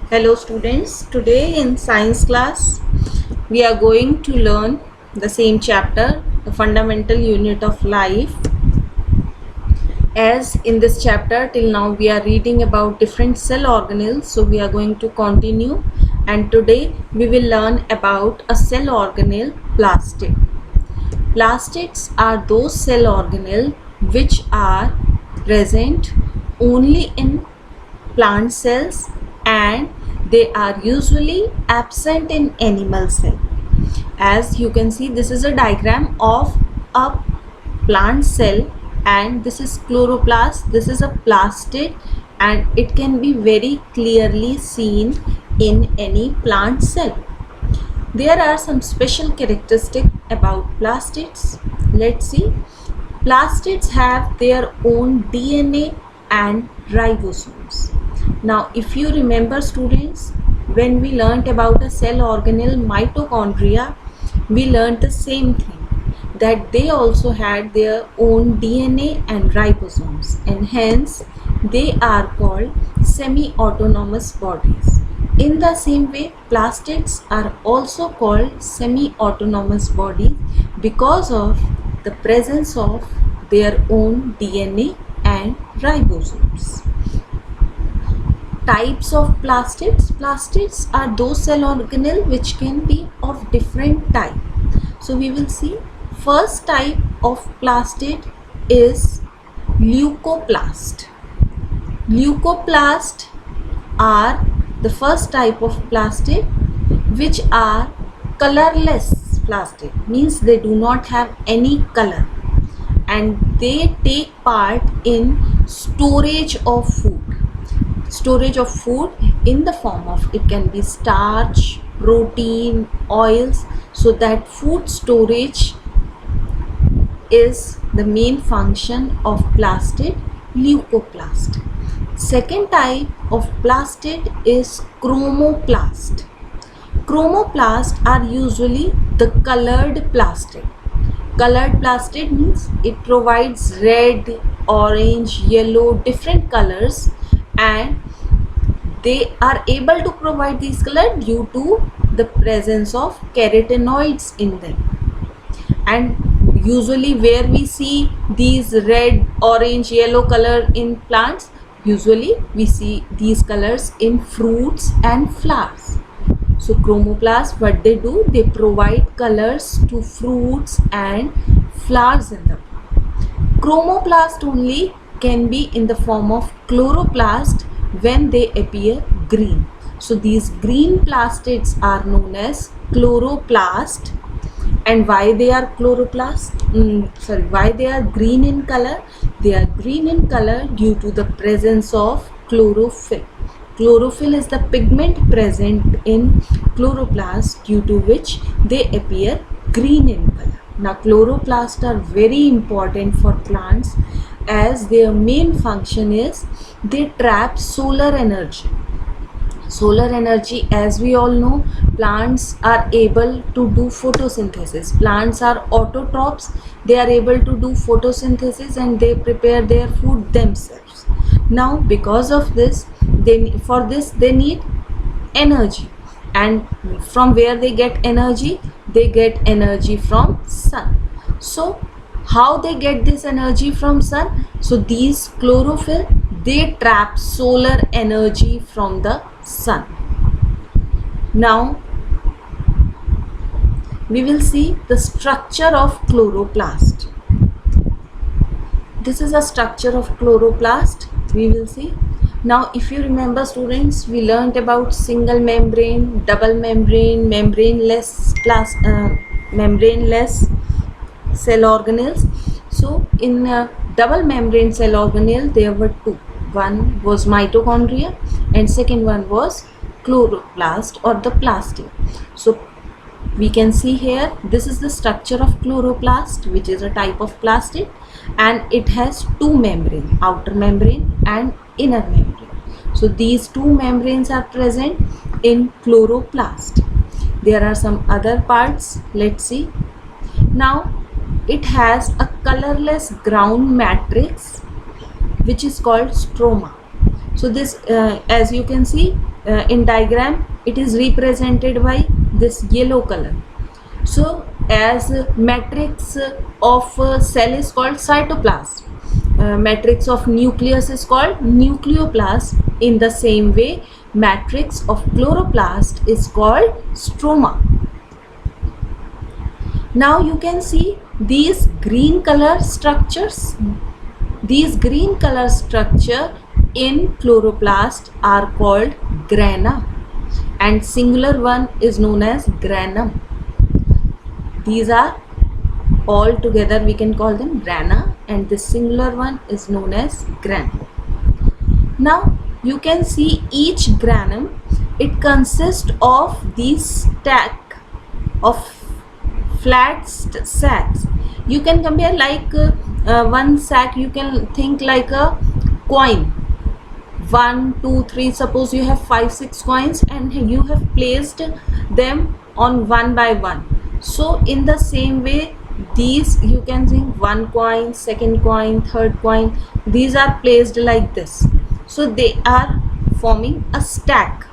Hello students, today in science class we are going to learn the same chapter, the fundamental unit of life. As in this chapter till now we are reading about different cell organelles, so we are going to continue, and today we will learn about a cell organelle, plastid. Plastids are those cell organelles which are present only in plant cells and they are usually absent in animal cell. As you can see, this is a diagram of a plant cell and this is chloroplast, this is a plastid, and it can be very clearly seen in any plant cell. There are some special characteristics about plastids. Let's see. Plastids have their own DNA and ribosomes. Now, if you remember students, when we learnt about a cell organelle mitochondria, we learnt the same thing, that they also had their own DNA and ribosomes, and hence they are called semi-autonomous bodies. In the same way, plastids are also called semi-autonomous bodies because of the presence of their own DNA and ribosomes. Types of plastids. Plastids are those cell organelles which can be of different type. So we will see. First type of plastid is leucoplast. Leucoplast are the first type of plastid which are colorless plastid, means they do not have any color, and they take part in storage of food. Storage of food in the form of, it can be starch, protein, oils, so that food storage is the main function of plastid, leucoplast. Second type of plastid is chromoplast. Chromoplast are usually the colored plastid. Colored plastid means it provides red, orange, yellow, different colors, and they are able to provide these colors due to the presence of carotenoids in them. And usually where we see these red, orange, yellow color in plants, usually we see these colors in fruits and flowers. So chromoplasts, what they do, they provide colors to fruits and flowers in the plant. Chromoplast only can be in the form of chloroplast when they appear green. So these green plastids are known as chloroplast. And why they are chloroplast? Why they are green in color? They are green in color due to the presence of chlorophyll. Chlorophyll is the pigment present in chloroplast due to which they appear green in color. Now chloroplasts are very important for plants as their main function is they trap solar energy. Solar energy, as we all know, plants are able to do photosynthesis. Plants are autotrophs. They are able to do photosynthesis and they prepare their food themselves. Now because of this, for this they need energy, and from where they get energy? They get energy from sun. So how they get this energy from sun? So these chlorophyll, they trap solar energy from the sun. Now we will see the structure of chloroplast. This is a structure of chloroplast. We will see. Now if you remember students, we learned about single membrane, double membrane, membraneless cell organelles. So in double membrane cell organelle there were two. One was mitochondria and second one was chloroplast or the plastid. So we can see here, this is the structure of chloroplast, which is a type of plastid, and it has two membranes, outer membrane and inner membrane. So these two membranes are present in chloroplast. There are some other parts. Let's see. Now it has a colorless ground matrix which is called stroma. So this as you can see, in diagram it is represented by this yellow color. So as matrix of cell is called cytoplasm, matrix of nucleus is called nucleoplast. In the same way, matrix of chloroplast is called stroma. Now you can see these green color structures. These green color structure in chloroplast are called grana, and singular one is known as granum. These are all together we can call them grana, and the singular one is known as granum. Now you can see each granum, it consists of these stack of flat sacks. You can compare like one sack, you can think like a coin. 1, 2, 3, suppose you have 5, 6 coins and you have placed them on one by one. So in the same way, these you can think one coin, second coin, third coin, these are placed like this. So they are forming a stack,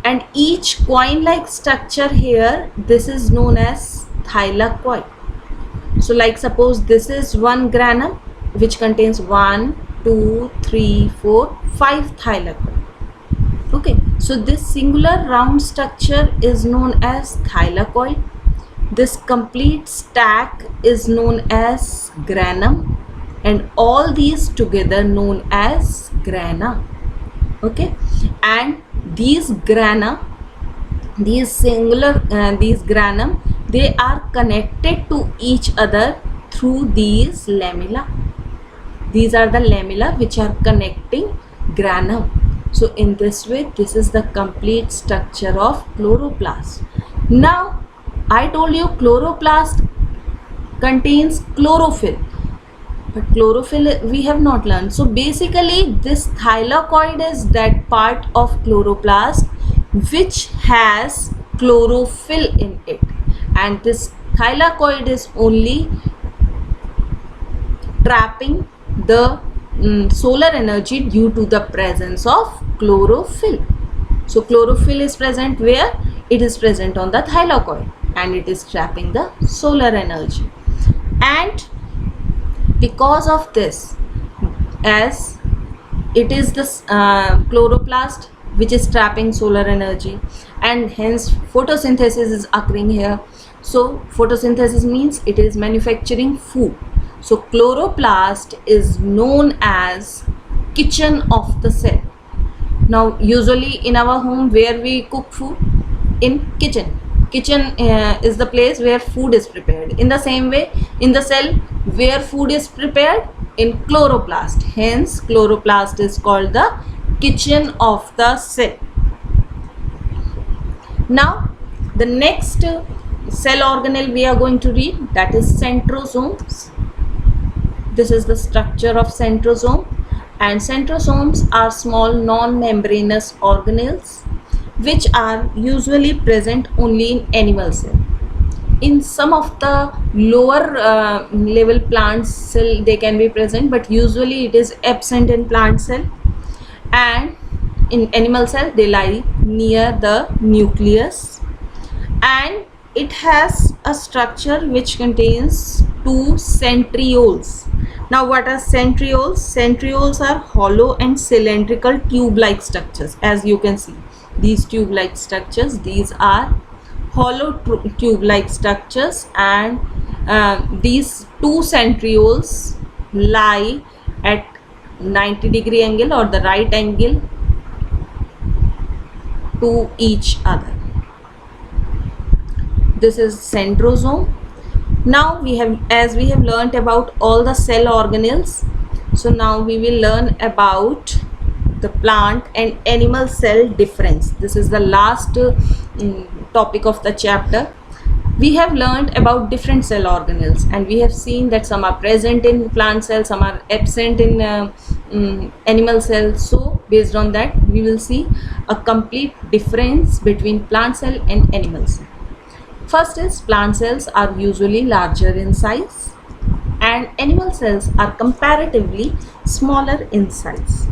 and each coin like structure here, this is known as thylakoid. So like suppose this is one granum which contains 1, 2, 3, 4, 5 thylakoid. Okay, so this singular round structure is known as thylakoid. This complete stack is known as granum, and all these together known as grana. Okay, and these grana, these singular these granum, they are connected to each other through these lamella. These are the lamella which are connecting granum. So in this way, this is the complete structure of chloroplast. Now I told you chloroplast contains chlorophyll, but chlorophyll we have not learned. So basically this thylakoid is that part of chloroplast which has chlorophyll in it, and this thylakoid is only trapping the solar energy due to the presence of chlorophyll. So chlorophyll is present where? It is present on the thylakoid, and it is trapping the solar energy. And because of this, as it is this chloroplast which is trapping solar energy, and hence photosynthesis is occurring here. So photosynthesis means it is manufacturing food. So chloroplast is known as kitchen of the cell. Now usually in our home where we cook food, in kitchen. Kitchen is the place where food is prepared. In the same way, in the cell where food is prepared, in chloroplast. Hence chloroplast is called the kitchen of the cell. Now the next cell organelle we are going to read, that is centrosomes. This is the structure of centrosome, and centrosomes are small non-membranous organelles which are usually present only in animal cell. In some of the lower level plant cell they can be present, but usually it is absent in plant cell, and in animal cell they lie near the nucleus, and it has a structure which contains 2 centrioles. Now what are centrioles? Centrioles are hollow and cylindrical tube-like structures. As you can see, these tube-like structures, these are hollow tube-like structures, and these 2 centrioles lie at 90-degree angle or the right angle to each other. This is centrosome. Now we have, as we have learnt about all the cell organelles, so now we will learn about the plant and animal cell difference. This is the last topic of the chapter. We have learned about different cell organelles, and we have seen that some are present in plant cells, some are absent in animal cells. So based on that, we will see a complete difference between plant cell and animal cell. First is, plant cells are usually larger in size and animal cells are comparatively smaller in size.